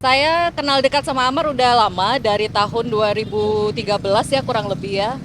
Saya kenal dekat sama Amar udah lama, dari tahun 2013 ya kurang lebih ya.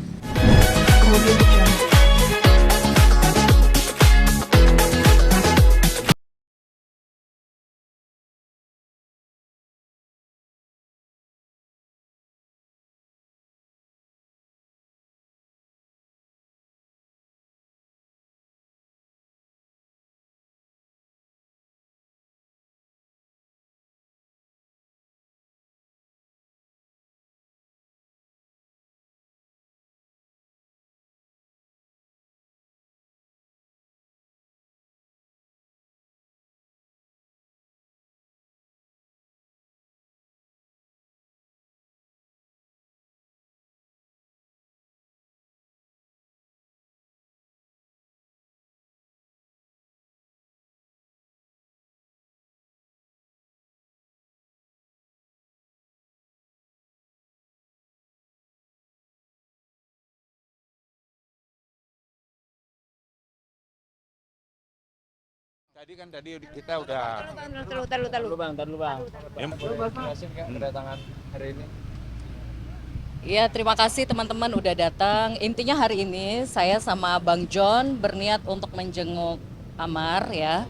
Tadi kita udah Dulu bang, ntar dulu bang. ya, Jelasin kak kedatangan hari ini. Iya, terima kasih teman-teman udah datang. Intinya hari ini saya sama Bang John berniat untuk menjenguk Amar ya.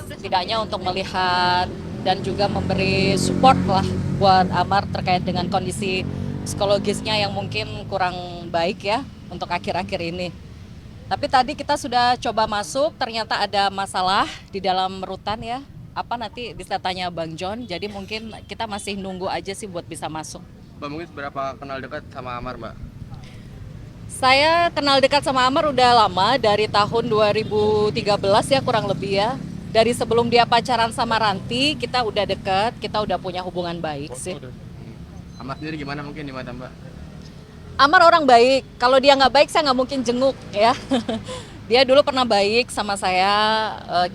Setidaknya untuk melihat dan juga memberi support lah buat Amar terkait dengan kondisi psikologisnya yang mungkin kurang baik ya untuk akhir-akhir ini. Tapi tadi kita sudah coba masuk, ternyata ada masalah di dalam rutan ya. Apa nanti bisa tanya Bang John, jadi mungkin kita masih nunggu aja sih buat bisa masuk. Mbak mungkin seberapa kenal dekat sama Amar, Mbak? Saya kenal dekat sama Amar udah lama, dari tahun 2013 ya kurang lebih ya. Dari sebelum dia pacaran sama Ranti, kita udah dekat, kita udah punya hubungan baik sih. Amar sendiri gimana mungkin di mata Mbak? Amar orang baik, kalau dia nggak baik saya nggak mungkin jenguk ya. Dia dulu pernah baik sama saya,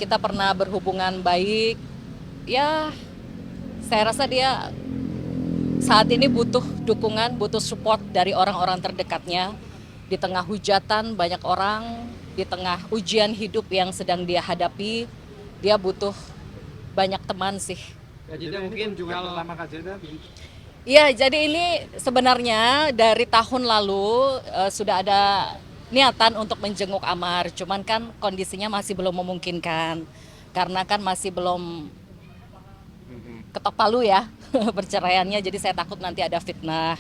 kita pernah berhubungan baik. Ya, saya rasa dia saat ini butuh dukungan, butuh support dari orang-orang terdekatnya. Di tengah hujatan banyak orang, di tengah ujian hidup yang sedang dia hadapi, dia butuh banyak teman sih. Jadi mungkin juga pertama Kak Zeda. Iya, jadi ini sebenarnya dari tahun lalu sudah ada niatan untuk menjenguk Amar, cuman kan kondisinya masih belum memungkinkan. Karena kan masih belum ketok palu ya perceraiannya, jadi saya takut nanti ada fitnah.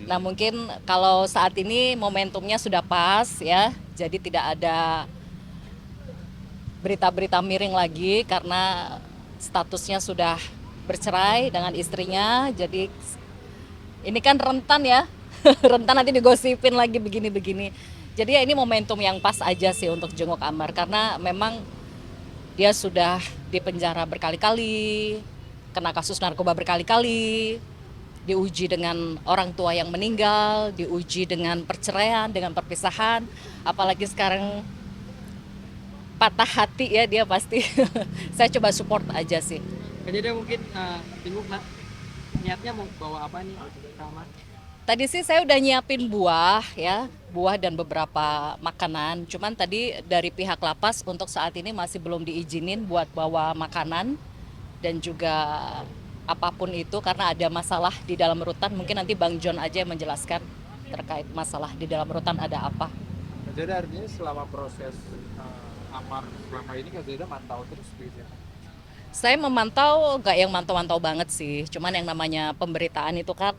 Nah mungkin kalau saat ini momentumnya sudah pas ya, jadi tidak ada berita-berita miring lagi karena statusnya sudah bercerai dengan istrinya. Jadi ini kan rentan ya, rentan nanti digosipin lagi begini-begini. Jadi ya ini momentum yang pas aja sih untuk jenguk Amar, karena memang dia sudah dipenjara berkali-kali, kena kasus narkoba berkali-kali, diuji dengan orang tua yang meninggal, diuji dengan perceraian, dengan perpisahan, apalagi sekarang patah hati ya dia pasti. Saya coba support aja sih. Kak Zeda mungkin jenguk niatnya mau bawa apa nih sama? Tadi sih saya udah nyiapin buah ya, buah dan beberapa makanan. Cuman tadi dari pihak lapas untuk saat ini masih belum diizinin buat bawa makanan dan juga apapun itu karena ada masalah di dalam rutan. Mungkin nanti Bang John aja yang menjelaskan terkait masalah di dalam rutan ada apa. Kak Zeda artinya selama proses Amar selama ini Kak Zeda mantau terus gitu ya? Saya memantau, gak yang mantau-mantau banget sih. Cuman yang namanya pemberitaan itu kan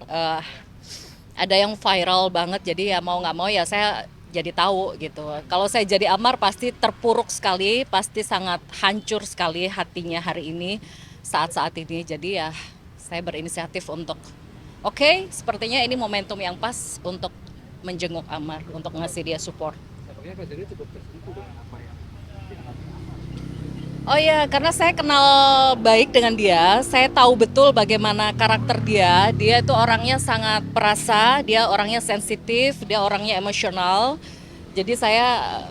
ada yang viral banget, jadi ya mau nggak mau ya saya jadi tahu gitu. Kalau saya jadi Amar pasti terpuruk sekali, pasti sangat hancur sekali hatinya hari ini, saat-saat ini. Jadi ya saya berinisiatif untuk oke, sepertinya ini momentum yang pas untuk menjenguk Amar, untuk ngasih dia support. Sepertinya Kak Zeda cukup tertipu dengan apa yang Oh ya, karena saya kenal baik dengan dia, saya tahu betul bagaimana karakter dia. Dia itu orangnya sangat perasa, dia orangnya sensitif, dia orangnya emosional. Jadi saya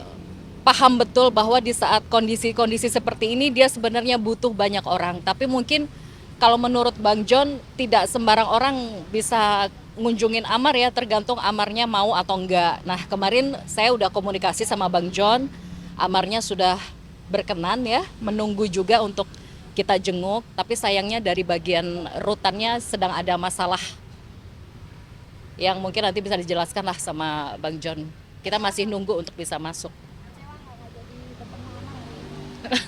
paham betul bahwa di saat kondisi-kondisi seperti ini dia sebenarnya butuh banyak orang. Tapi mungkin kalau menurut Bang John tidak sembarang orang bisa ngunjungin Amar ya, tergantung Amarnya mau atau enggak. Nah kemarin saya udah komunikasi sama Bang John, Amarnya sudah berkenan ya, menunggu juga untuk kita jenguk, tapi sayangnya dari bagian rutannya sedang ada masalah yang mungkin nanti bisa dijelaskan lah sama Bang John. Kita masih nunggu untuk bisa masuk.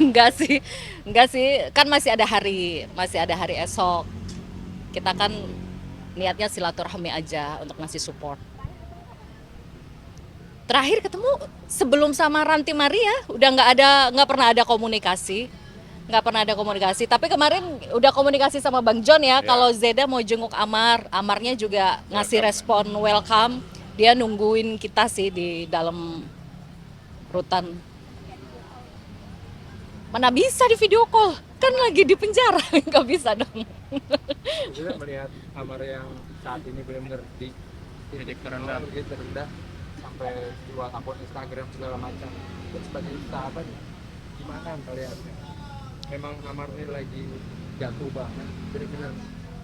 Enggak sih, enggak sih, kan masih ada hari esok. Kita kan niatnya silaturahmi aja untuk ngasih support. Terakhir ketemu sebelum sama Ranti Maria, udah nggak pernah ada komunikasi, nggak pernah ada komunikasi. Tapi kemarin udah komunikasi sama Bang John ya, kalau Zeda mau jenguk Amarnya juga ngasih respon welcome. Dia nungguin kita sih di dalam rutan. Mana bisa di video call, kan lagi di penjara, nggak bisa dong. Kita melihat Amar yang saat ini benar-benar di Titik terendah. titik terendah sampai jual akun Instagram segala macam. Itu sebagai sahabat gimana kalian? Memang Amar ini lagi jatuh banget, benar-benar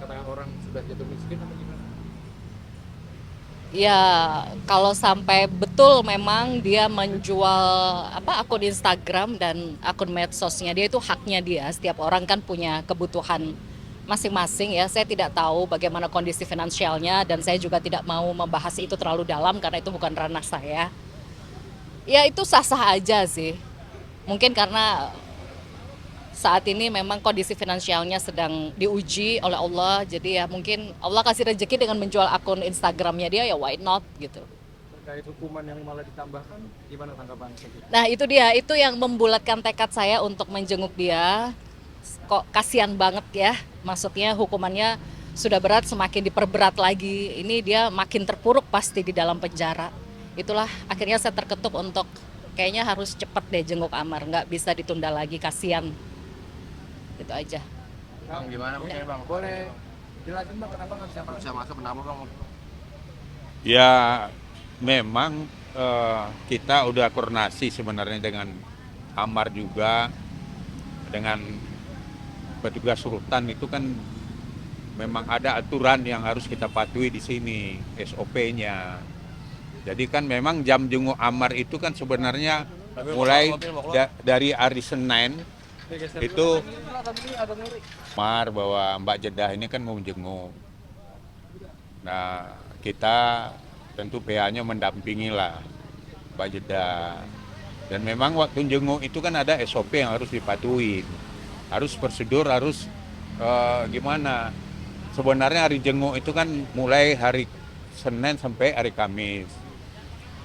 katakan orang sudah jatuh miskin atau gimana? Ya, kalau sampai betul memang dia menjual akun Instagram dan akun medsosnya, dia itu haknya dia. Setiap orang kan punya kebutuhan masing-masing ya. Saya tidak tahu bagaimana kondisi finansialnya dan saya juga tidak mau membahas itu terlalu dalam karena itu bukan ranah saya. Ya itu sah-sah aja sih. Mungkin karena saat ini memang kondisi finansialnya sedang diuji oleh Allah, jadi ya mungkin Allah kasih rezeki dengan menjual akun Instagramnya dia, ya why not gitu. Terkait hukuman yang malah ditambahkan, gimana tanggapan saya? Nah itu dia, itu yang membulatkan tekad saya untuk menjenguk dia. Kok kasihan banget ya, maksudnya hukumannya sudah berat semakin diperberat lagi, ini dia makin terpuruk pasti di dalam penjara. Itulah akhirnya saya terketuk untuk kayaknya harus cepat deh jenguk Amar, nggak bisa ditunda lagi, kasihan. Itu aja. Bang, gimana mungkin bang? Boleh jelasin bang kenapa nggak bisa Nggak bisa masuk kenapa bang? Ya memang kita udah koordinasi sebenarnya dengan Amar juga, dengan petugas rutan itu kan memang ada aturan yang harus kita patuhi di sini, SOP-nya. Jadi kan memang jam jenguk Amar itu kan sebenarnya mulai dari hari Senin itu Amar bahwa Mbak Jeddah ini kan mau jenguk. Nah kita tentu PA-nya mendampingi lah Mbak Jeddah. Dan memang waktu jenguk itu kan ada SOP yang harus dipatuhi. Harus prosedur, harus gimana. Sebenarnya hari jenguk itu kan mulai hari Senin sampai hari Kamis.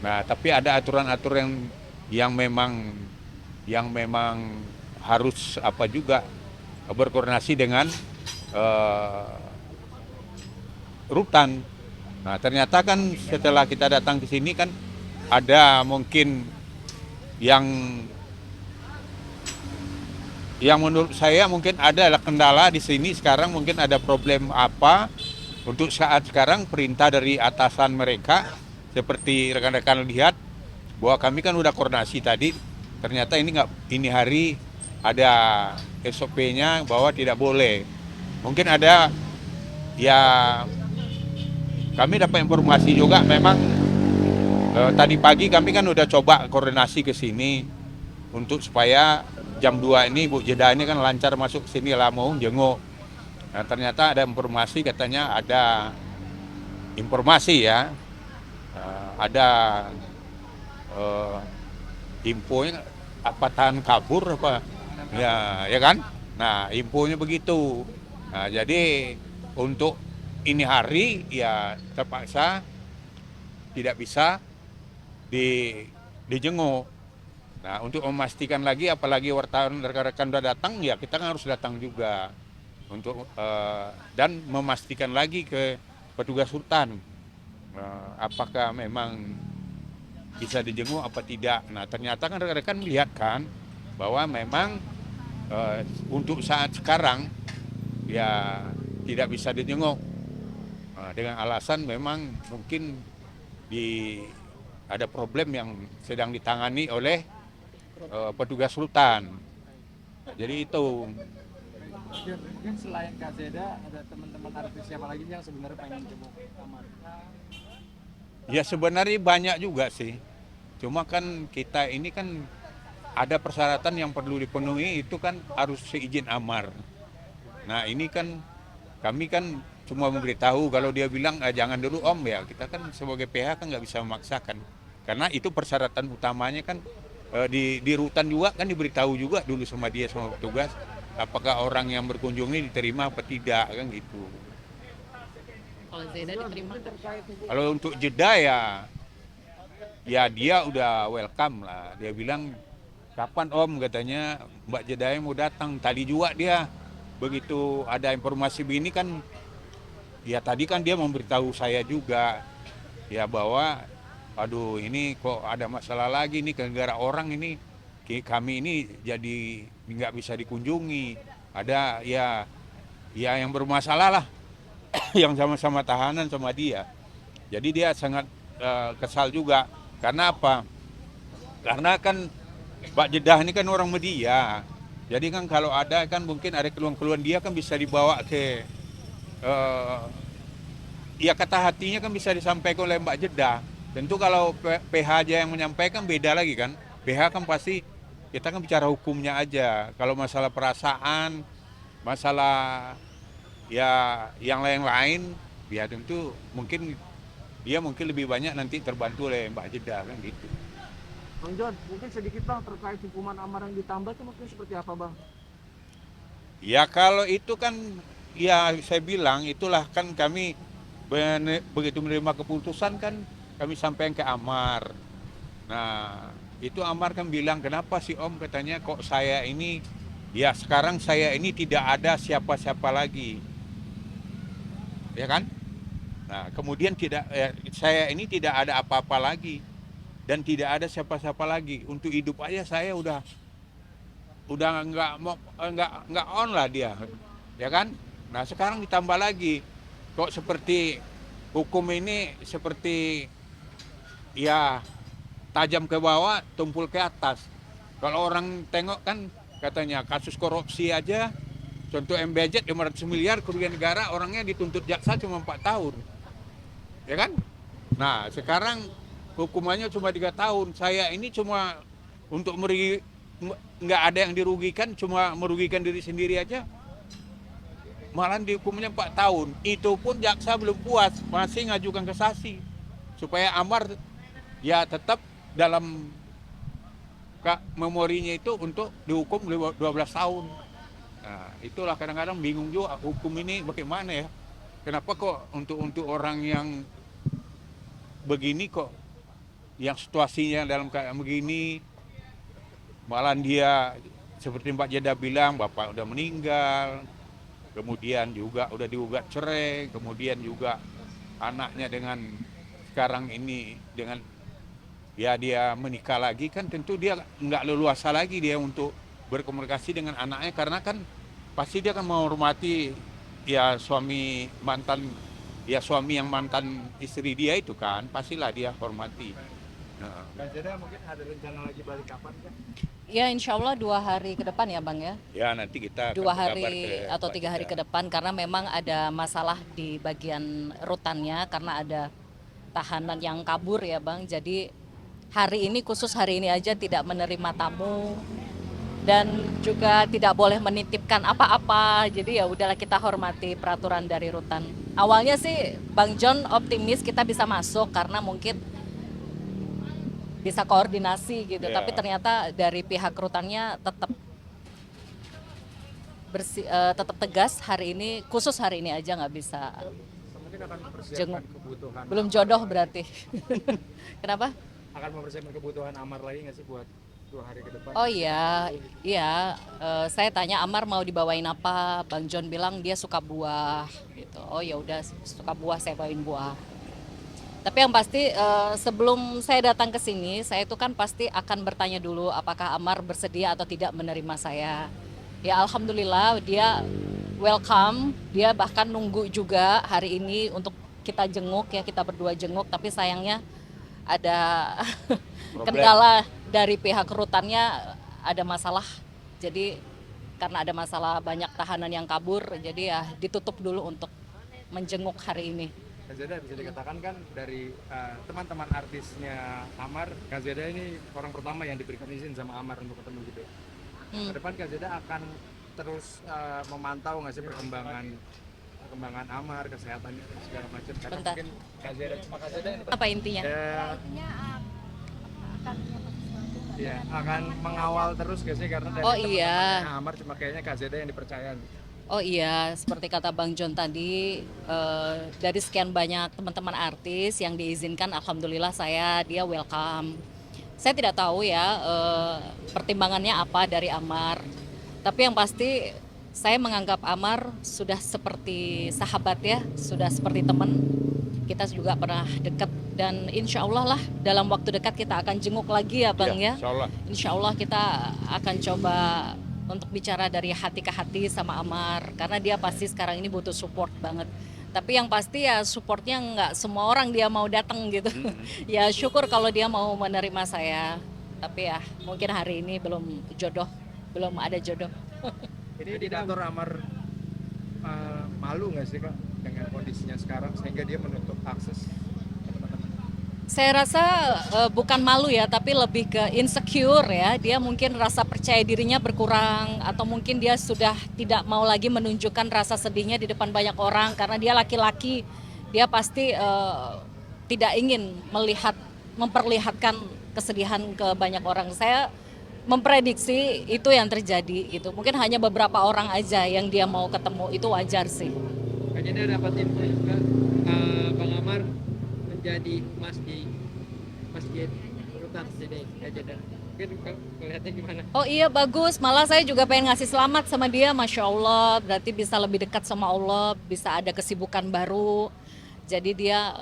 Nah, tapi ada aturan-aturan yang memang harus juga berkoordinasi dengan rutan. Nah, ternyata kan setelah kita datang ke sini kan ada mungkin yang menurut saya mungkin ada kendala di sini sekarang, mungkin ada problem apa. Untuk saat sekarang perintah dari atasan mereka seperti rekan-rekan lihat bahwa kami kan udah koordinasi tadi, ternyata ini hari ada SOP-nya bahwa tidak boleh. Mungkin ada ya, kami dapat informasi juga memang tadi pagi kami kan udah coba koordinasi ke sini untuk supaya jam 2 ini Bu Jeddah ini kan lancar masuk ke sini lah mau jenguk. Nah, ternyata ada informasi katanya ada informasi ya, ada infonya apa tahan kabur apa ya kan. Nah infonya begitu. Nah jadi untuk ini hari ya terpaksa tidak bisa dijenguk. Nah untuk memastikan lagi, apalagi wartawan rekan-rekan sudah datang, ya kita kan harus datang juga untuk dan memastikan lagi ke petugas hutan apakah memang bisa dijenguk apa tidak. Nah ternyata kan rekan-rekan melihat kan bahwa memang untuk saat sekarang ya tidak bisa dijenguk dengan alasan memang mungkin ada problem yang sedang ditangani oleh petugas hutan. Jadi itu. Mungkin selain Kak Zeda, ada teman-teman artis siapa lagi yang sebenarnya pengen jenguk Amar? Ya sebenarnya banyak juga sih. Cuma kan kita ini kan ada persyaratan yang perlu dipenuhi, itu kan harus seizin amar. Nah ini kan kami kan cuma memberitahu, kalau dia bilang jangan dulu om, ya kita kan sebagai PH kan nggak bisa memaksakan. Karena itu persyaratan utamanya kan di rutan juga kan diberitahu juga dulu sama dia, sama petugas, apakah orang yang berkunjung ini diterima apa tidak, kan gitu. Kalau Zeda diterima. Kalau untuk jeda ya dia udah welcome lah. Dia bilang kapan om, katanya Mbak Jedanya mau datang. Tadi juga dia begitu ada informasi begini kan, ya tadi kan dia memberitahu saya juga ya bahwa aduh ini kok ada masalah lagi nih, gara-gara orang ini kami ini jadi nggak bisa dikunjungi. Ada ya yang bermasalah lah yang sama-sama tahanan sama dia. Jadi dia sangat kesal juga. Karena apa? Karena kan Pak Jeddah ini kan orang media. Jadi kan kalau ada kan mungkin ada keluhan-keluhan dia kan bisa dibawa ke ya kata hatinya kan bisa disampaikan oleh Mbak Jeddah. Tentu kalau PH aja yang menyampaikan beda lagi kan. PH kan pasti kita kan bicara hukumnya aja. Kalau masalah perasaan, masalah ya yang lain-lain, ya tentu mungkin dia mungkin lebih banyak nanti terbantu oleh Mbak Jeddah kan gitu. Bang John, mungkin sedikit bang terkait hukuman amar yang ditambah itu mungkin seperti apa bang? Ya kalau itu kan ya saya bilang itulah kan kami begitu menerima keputusan kan kami sampaikan ke Amar. Nah itu Amar kan bilang kenapa sih om, katanya kok saya ini ya sekarang saya ini tidak ada siapa-siapa lagi, ya kan? Nah kemudian saya ini tidak ada apa-apa lagi dan tidak ada siapa-siapa lagi, untuk hidup aja saya udah nggak on lah dia, ya kan? Nah sekarang ditambah lagi kok seperti hukum ini seperti ya tajam ke bawah tumpul ke atas. Kalau orang tengok kan katanya kasus korupsi aja, contoh MBZ 500 miliar kerugian negara, orangnya dituntut jaksa cuma 4 tahun, ya kan? Nah sekarang hukumannya cuma 3 tahun. Saya ini cuma untuk nggak ada yang dirugikan, cuma merugikan diri sendiri aja, malah dihukumnya 4 tahun. Itu pun jaksa belum puas, masih ngajukan kasasi supaya Amar ya tetap dalam memorinya itu untuk dihukum 12 tahun. Nah, itulah kadang-kadang bingung juga hukum ini bagaimana ya. Kenapa kok untuk orang yang begini kok, yang situasinya dalam kayak begini, malah dia seperti Mbak Jeddah bilang bapak udah meninggal, kemudian juga udah digugat cerai, kemudian juga anaknya dengan sekarang ini dengan ya dia menikah lagi, kan tentu dia nggak leluasa lagi dia untuk berkomunikasi dengan anaknya, karena kan pasti dia akan menghormati ya suami yang mantan istri dia itu kan, pastilah dia hormati. Nah. Bang Jeddah mungkin ada rencana lagi balik kapan kan? Ya insya Allah 2 hari ke depan ya Bang ya. Ya nanti kita 2 hari atau 3 hari ke depan, karena memang ada masalah di bagian rutannya karena ada tahanan yang kabur ya Bang. Jadi hari ini, khusus hari ini aja tidak menerima tamu dan juga tidak boleh menitipkan apa-apa. Jadi ya udahlah, kita hormati peraturan dari rutan. Awalnya sih Bang John optimis kita bisa masuk karena mungkin bisa koordinasi gitu, Yeah. tapi ternyata dari pihak rutannya tetap tetap tegas hari ini, khusus hari ini aja nggak bisa. Mungkin akan mempersiapkan Jenguk. kebutuhan. Belum jodoh berarti. Kenapa? Akan mempersiapkan kebutuhan Amar lagi nggak sih buat 2 hari ke depan? Oh iya, saya tanya Amar mau dibawain apa, Bang John bilang dia suka buah gitu. Oh ya udah, suka buah, saya bawain buah. Tapi yang pasti sebelum saya datang ke sini, saya itu kan pasti akan bertanya dulu apakah Amar bersedia atau tidak menerima saya. Ya alhamdulillah dia welcome, dia bahkan nunggu juga hari ini untuk kita jenguk ya, kita berdua jenguk, tapi sayangnya ada kendala dari pihak rutannya, ada masalah. Jadi karena ada masalah banyak tahanan yang kabur, jadi ya ditutup dulu untuk menjenguk hari ini. Kak Zeda bisa dikatakan kan dari teman-teman artisnya Amar, Kak Zeda ini orang pertama yang diberikan izin sama Amar untuk ketemu gitu. Ke depan Kak Zeda akan terus memantau nggak sih perkembangan Amar, kesehatannya dan segala macam. Karena Bentar. mungkin Kak Zeda ini Apa intinya? Intinya akan menyampaikan sesuatu Mbak. ya akan mengawal terus gak sih karena dari Oh, iya. teman-temannya Amar cuma kayaknya Kak Zeda yang dipercaya. Oh iya, seperti kata Bang John tadi, dari sekian banyak teman-teman artis yang diizinkan, alhamdulillah dia welcome. Saya tidak tahu ya pertimbangannya apa dari Amar, tapi yang pasti saya menganggap Amar sudah seperti sahabat ya, sudah seperti teman. Kita juga pernah dekat dan insya Allah lah dalam waktu dekat kita akan jenguk lagi ya Bang ya. Insya Allah. Insya Allah kita akan coba untuk bicara dari hati ke hati sama Amar karena dia pasti sekarang ini butuh support banget. Tapi yang pasti ya supportnya nggak semua orang dia mau datang gitu. Ya syukur kalau dia mau menerima saya. Tapi ya mungkin hari ini belum ada jodoh. Ini diktator Amar malu nggak sih Kak dengan kondisinya sekarang sehingga dia menutup akses ke teman-teman? Saya rasa bukan malu ya, tapi lebih ke insecure ya. Dia mungkin rasa percaya dirinya berkurang atau mungkin dia sudah tidak mau lagi menunjukkan rasa sedihnya di depan banyak orang karena dia laki-laki. Dia pasti tidak ingin memperlihatkan kesedihan ke banyak orang. Saya memprediksi itu yang terjadi gitu. Mungkin hanya beberapa orang aja yang dia mau ketemu, itu wajar sih. Kayaknya dapat info juga Bang Amar menjadi emas di masjid Rutan jadi Kajeda. Mungkin melihatnya gimana? Oh iya bagus, malah saya juga pengen ngasih selamat sama dia, Masya Allah. Berarti bisa lebih dekat sama Allah, bisa ada kesibukan baru. Jadi dia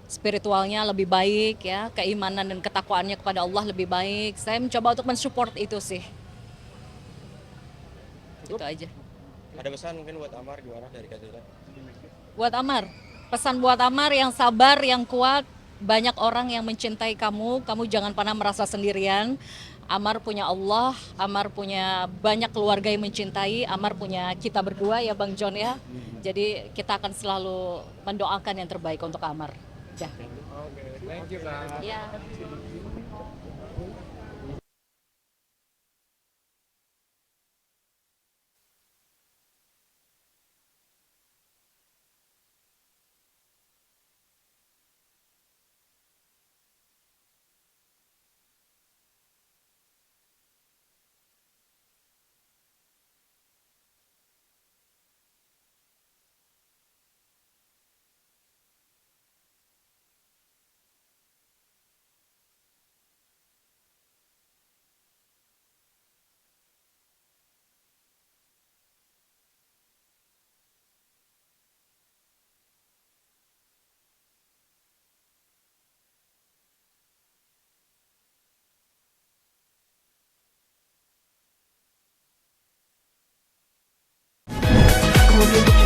spiritualnya lebih baik ya, keimanan dan ketakwaannya kepada Allah lebih baik. Saya mencoba untuk mensupport itu sih. Itu aja. Ada pesan mungkin buat Amar gimana dari Kak Zeda? Buat Amar, pesan buat Amar yang sabar, yang kuat. Banyak orang yang mencintai kamu jangan pernah merasa sendirian. Amar punya Allah, Amar punya banyak keluarga yang mencintai, Amar punya kita berdua ya Bang John ya. Jadi kita akan selalu mendoakan yang terbaik untuk Amar. Ya. Oke, thank you Kak. Ya. Kemudian